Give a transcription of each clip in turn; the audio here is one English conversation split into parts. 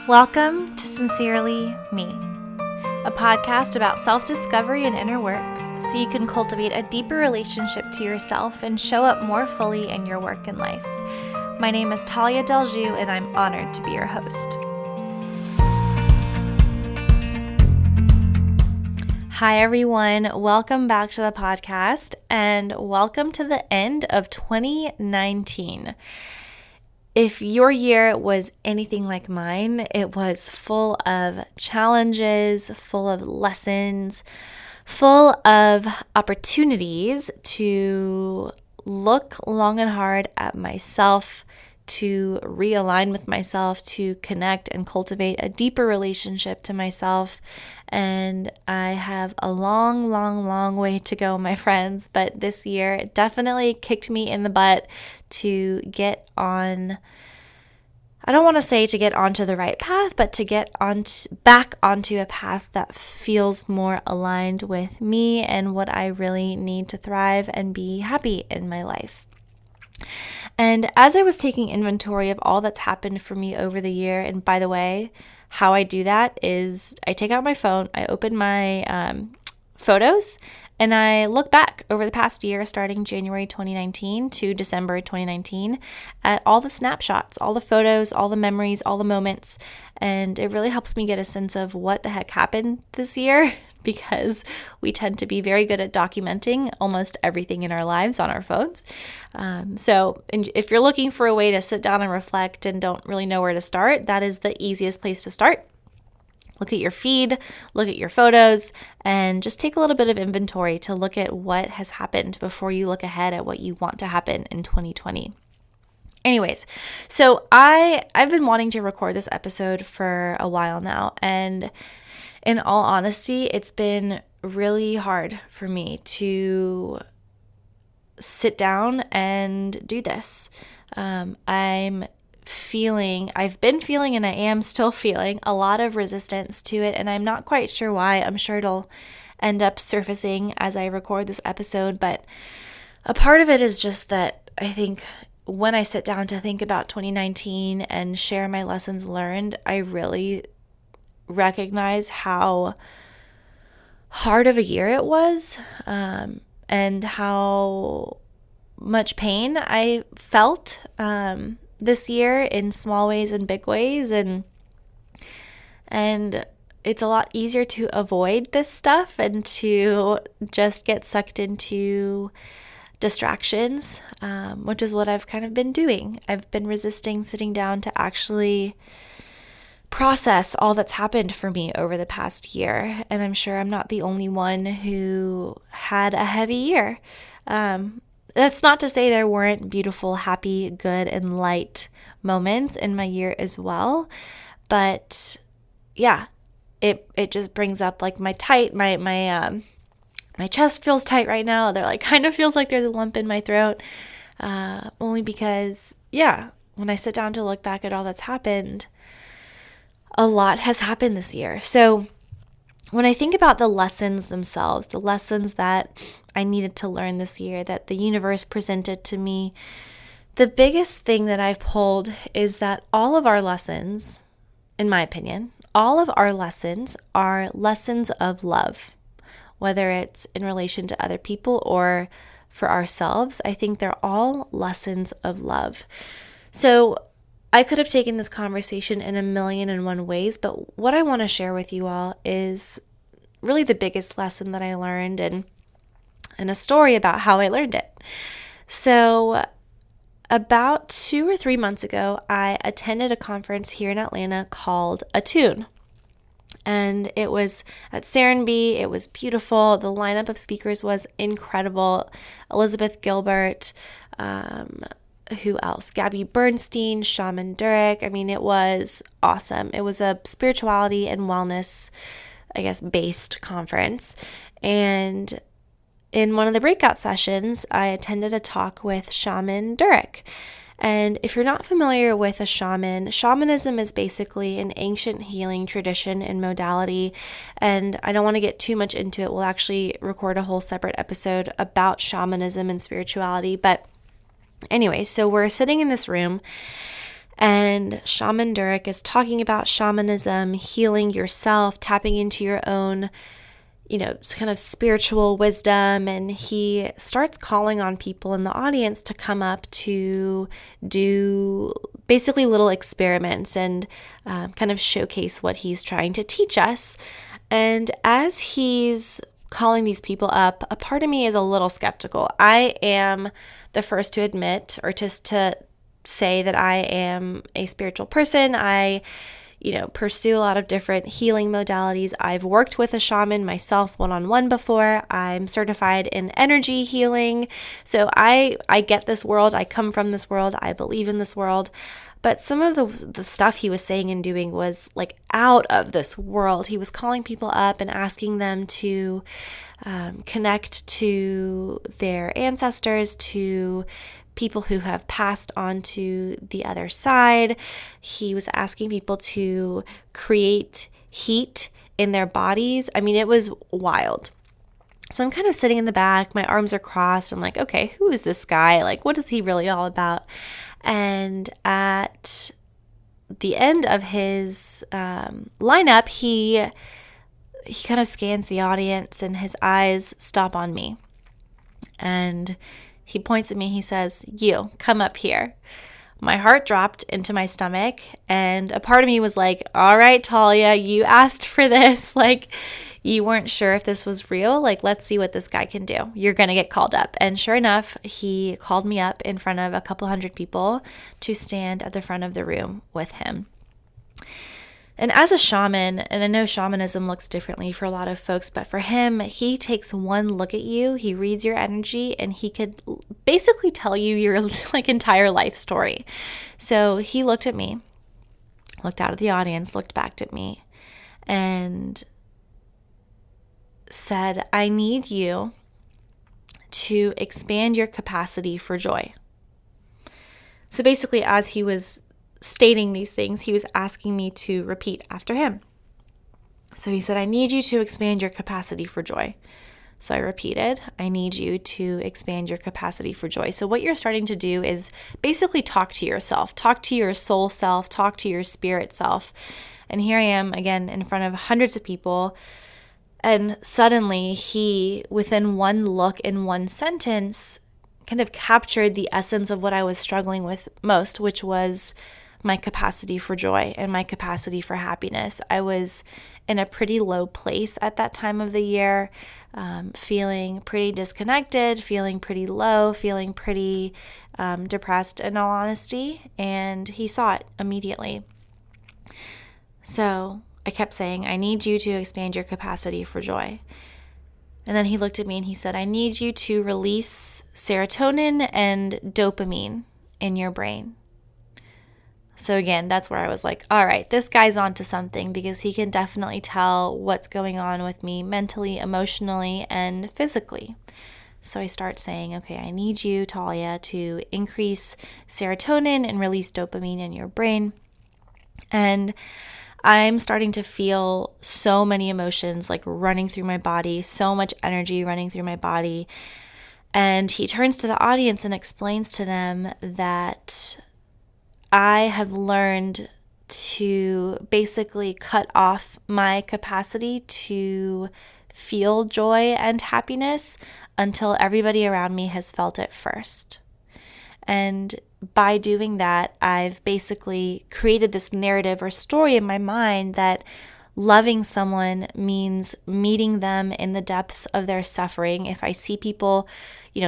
Welcome to Sincerely Me, a podcast about self-discovery and inner work so you can cultivate a deeper relationship to yourself and show up more fully in your work and life. My name is Tallia and I'm honored to be your host. Hi everyone, welcome back to the podcast and welcome to the end of 2019. If your year was anything like mine, it was full of challenges, full of lessons, full of opportunities to look long and hard at myself, to realign with myself, to connect and cultivate a deeper relationship to myself. And I have a long way to go, my friends. But this year definitely kicked me in the butt to get on, I don't want to say to get onto the right path, but to get back onto a path that feels more aligned with me and what I really need to thrive and be happy in my life. And as I was taking inventory of all that's happened for me over the year, and by the way, how I do that is I take out my phone, I open my photos, and I look back over the past year, starting January 2019 to December 2019, at all the snapshots, all the photos, all the memories, all the moments. And it really helps me get a sense of what the heck happened this year, because we tend to be very good at documenting almost everything in our lives on our phones. So if you're looking for a way to sit down and reflect and don't really know where to start, that is the easiest place to start. Look at your feed, look at your photos, and just take a little bit of inventory to look at what has happened before you look ahead at what you want to happen in 2020. Anyways, so I've been wanting to record this episode for a while now, and in all honesty, it's been really hard for me to sit down and do this. I've been feeling and I am still feeling a lot of resistance to it, and I'm not quite sure why. I'm sure it'll end up surfacing as I record this episode, but a part of it is just that I think when I sit down to think about 2019 and share my lessons learned, I really recognize how hard of a year it was, and how much pain I felt this year in small ways and big ways, and it's a lot easier to avoid this stuff and to just get sucked into distractions, which is what I've kind of been doing. I've been resisting sitting down to actually process all that's happened for me over the past year, and I'm sure I'm not the only one who had a heavy year. That's not to say there weren't beautiful, happy, good, and light moments in my year as well, but yeah, it just brings up like my chest feels tight right now. There like kind of feels like there's a lump in my throat, only because when I sit down to look back at all that's happened, a lot has happened this year. So when I think about the lessons themselves, the lessons that I needed to learn this year, that the universe presented to me, the biggest thing that I've pulled is that all of our lessons, in my opinion, all of our lessons are lessons of love, whether it's in relation to other people or for ourselves. I think they're all lessons of love. So I could have taken this conversation in 1,000,001 ways, but what I want to share with you all is really the biggest lesson that I learned, and a story about how I learned it. So about 2 or 3 months ago, I attended a conference here in Atlanta called Attune. And it was at Serenbe. It was beautiful. The lineup of speakers was incredible. Elizabeth Gilbert, who else? Gabby Bernstein, Shaman Durek. I mean, it was awesome. It was a spirituality and wellness, based conference. And in one of the breakout sessions, I attended a talk with Shaman Durek. And if you're not familiar with a shaman, shamanism is basically an ancient healing tradition and modality. And I don't want to get too much into it. We'll actually record a whole separate episode about shamanism and spirituality. But anyway, so we're sitting in this room And Shaman Durek is talking about shamanism, healing yourself, tapping into your own, kind of spiritual wisdom. And he starts calling on people in the audience to come up to do basically little experiments and kind of showcase what he's trying to teach us. And as he's calling these people up, a part of me is a little skeptical. I am the first to admit, or just to say that I am a spiritual person. I pursue a lot of different healing modalities. I've worked with a shaman myself one-on-one before. I'm certified in energy healing. So I get this world. I come from this world. I believe in this world. But some of the stuff he was saying and doing was like out of this world. He was calling people up and asking them to connect to their ancestors, to people who have passed on to the other side. He was asking people to create heat in their bodies. I mean, it was wild. So I'm kind of sitting in the back, my arms are crossed. I'm like, okay, who is this guy? Like, what is he really all about? And at the end of his lineup, he kind of scans the audience and his eyes stop on me. And he points at me, he says, "You, come up here." My heart dropped into my stomach, and a part of me was like, all right, Tallia, you asked for this. Like, you weren't sure if this was real. Like, let's see what this guy can do. You're going to get called up. And sure enough, he called me up in front of a couple hundred people to stand at the front of the room with him. And as a shaman, and I know shamanism looks differently for a lot of folks, but for him, he takes one look at you, he reads your energy, and he could basically tell you your like entire life story. So he looked at me, looked out at the audience, looked back at me, and said, "I need you to expand your capacity for joy." So basically, as he was stating these things, he was asking me to repeat after him. So he said, "I need you to expand your capacity for joy." So I repeated, "I need you to expand your capacity for joy." So what you're starting to do is basically talk to yourself, talk to your soul self, talk to your spirit self. And here I am again in front of hundreds of people. And suddenly he, within one look in one sentence, kind of captured the essence of what I was struggling with most, which was my capacity for joy and my capacity for happiness. I was in a pretty low place at that time of the year, feeling pretty disconnected, feeling pretty low, feeling pretty depressed in all honesty, and he saw it immediately. So I kept saying, "I need you to expand your capacity for joy." And then he looked at me and he said, "I need you to release serotonin and dopamine in your brain." So again, that's where I was like, all right, this guy's onto something, because he can definitely tell what's going on with me mentally, emotionally, and physically. So I start saying, okay, I need you, Tallia, to increase serotonin and release dopamine in your brain. And I'm starting to feel so many emotions like running through my body, so much energy running through my body. And he turns to the audience and explains to them that I have learned to basically cut off my capacity to feel joy and happiness until everybody around me has felt it first. And by doing that, I've basically created this narrative or story in my mind that loving someone means meeting them in the depths of their suffering. If I see people,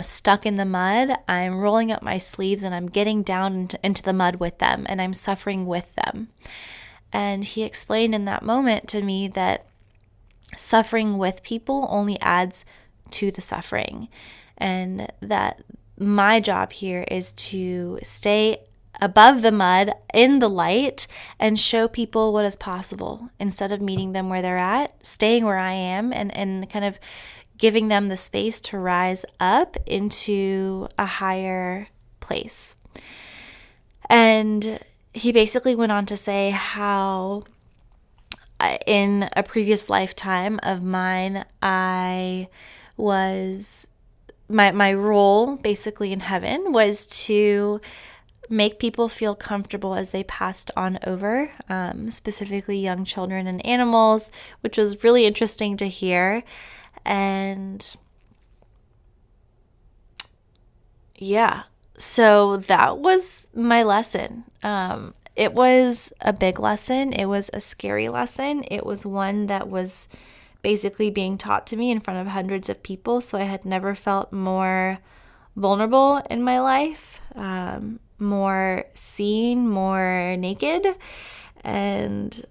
stuck in the mud, I'm rolling up my sleeves and I'm getting down into the mud with them, and I'm suffering with them. And he explained in that moment to me that suffering with people only adds to the suffering, and that my job here is to stay above the mud in the light and show people what is possible instead of meeting them where they're at, staying where I am and kind of giving them the space to rise up into a higher place. And he basically went on to say how in a previous lifetime of mine, I was my role basically in heaven was to make people feel comfortable as they passed on over, specifically young children and animals, which was really interesting to hear. And yeah, so that was my lesson. It was a big lesson. It was a scary lesson. It was one that was basically being taught to me in front of hundreds of people. So I had never felt more vulnerable in my life, more seen, more naked. And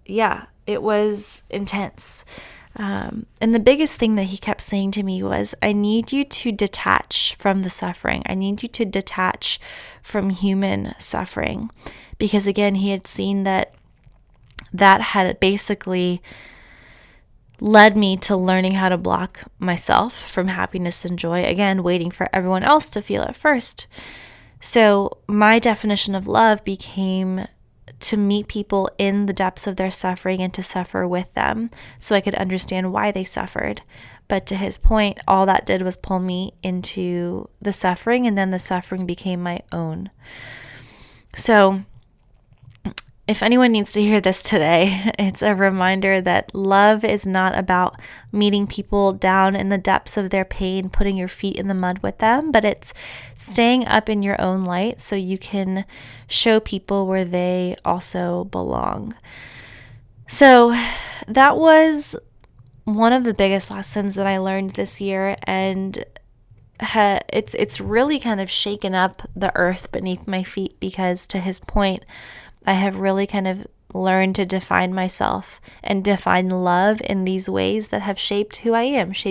yeah, it was intense. And the biggest thing that he kept saying to me was, I need you to detach from the suffering. I need you to detach from human suffering. Because again, he had seen that had basically led me to learning how to block myself from happiness and joy. Again, waiting for everyone else to feel it first. So my definition of love became to meet people in the depths of their suffering and to suffer with them so I could understand why they suffered. But to his point, all that did was pull me into the suffering, and then the suffering became my own. So if anyone needs to hear this today, it's a reminder that love is not about meeting people down in the depths of their pain, putting your feet in the mud with them, but it's staying up in your own light so you can show people where they also belong. So that was one of the biggest lessons that I learned this year, and it's really kind of shaken up the earth beneath my feet because, to his point, I have really kind of learned to define myself and define love in these ways that have shaped who I am, shaped